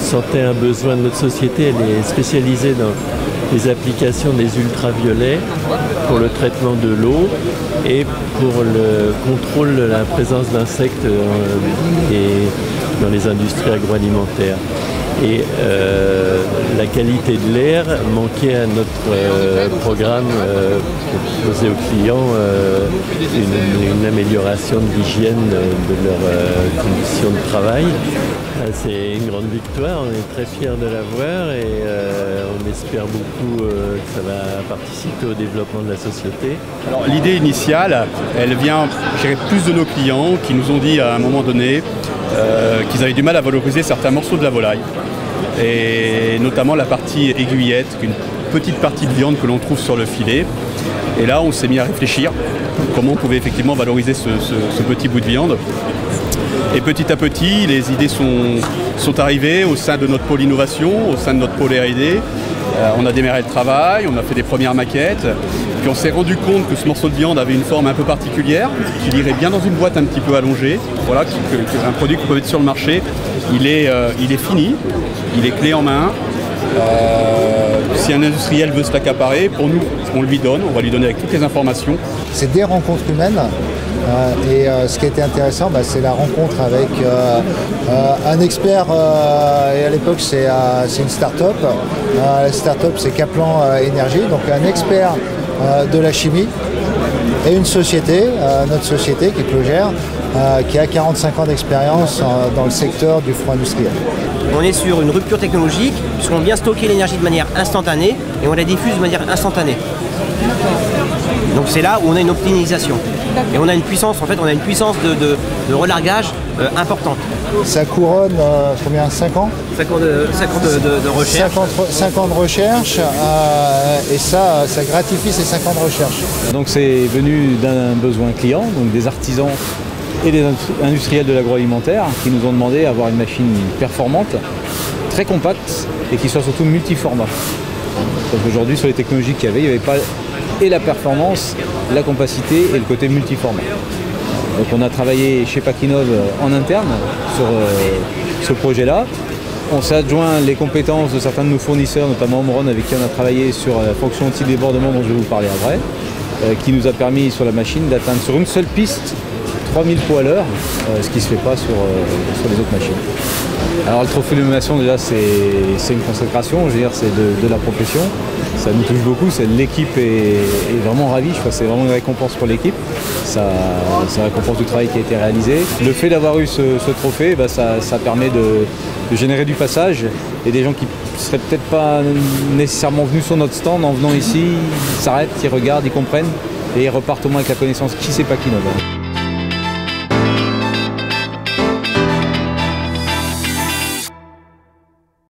sentait un besoin de notre société. Elle est spécialisée dans les applications des ultraviolets pour le traitement de l'eau et pour le contrôle de la présence d'insectes dans les industries agroalimentaires. Et la qualité de l'air manquait à notre programme pour proposer aux clients une amélioration de l'hygiène de leurs conditions de travail. C'est une grande victoire, on est très fiers de l'avoir et on espère beaucoup que ça va participer au développement de la société. Alors, l'idée initiale, elle vient plus de nos clients qui nous ont dit à un moment donné qu'ils avaient du mal à valoriser certains morceaux de la volaille. Et notamment la partie aiguillette, une petite partie de viande que l'on trouve sur le filet. Et là, on s'est mis à réfléchir comment on pouvait effectivement valoriser ce petit bout de viande. Et petit à petit, les idées sont arrivées au sein de notre pôle innovation, au sein de notre pôle R&D. On a démarré le travail, on a fait des premières maquettes, puis on s'est rendu compte que ce morceau de viande avait une forme un peu particulière, qu'il irait bien dans une boîte un petit peu allongée. Voilà, un produit qu'on peut mettre sur le marché. Il est fini, il est clé en main. Si un industriel veut se l'accaparer, pour nous, on lui donne, on va lui donner avec toutes les informations. C'est des rencontres humaines. Et ce qui a été intéressant, c'est la rencontre avec un expert, et à l'époque c'est une start-up. La start-up c'est Kaplan Énergie, donc un expert de la chimie et une société, notre société qui est Clogère, qui a 45 ans d'expérience dans le secteur du froid industriel. On est sur une rupture technologique puisqu'on vient stocker l'énergie de manière instantanée et on la diffuse de manière instantanée. Donc c'est là où on a une optimisation. Et on a une puissance, de relargage importante. Ça couronne combien, 5 ans 5 ans de recherche. 5 ans de recherche et ça gratifie ces 5 ans de recherche. Donc c'est venu d'un besoin client, donc des artisans et des industriels de l'agroalimentaire qui nous ont demandé d'avoir une machine performante, très compacte et qui soit surtout multiformat. Parce qu'aujourd'hui sur les technologies qu'il y avait, il n'y avait pas et la performance, la compacité et le côté multiformat. Donc on a travaillé chez Pakinov en interne sur ce projet-là. On s'est adjoint les compétences de certains de nos fournisseurs, notamment Omron avec qui on a travaillé sur la fonction anti-débordement dont je vais vous parler après, qui nous a permis sur la machine d'atteindre sur une seule piste 3000 poids à l'heure, ce qui ne se fait pas sur les autres machines. Alors le trophée d'illumination déjà c'est une consécration, je veux dire c'est de la profession, ça nous touche beaucoup, l'équipe est vraiment ravie, je crois que c'est vraiment une récompense pour l'équipe, ça récompense du travail qui a été réalisé. Le fait d'avoir eu ce trophée, ça permet de générer du passage et des gens qui ne seraient peut-être pas nécessairement venus sur notre stand, en venant ici, ils s'arrêtent, ils regardent, ils comprennent et ils repartent au moins avec la connaissance qui c'est Pakinov.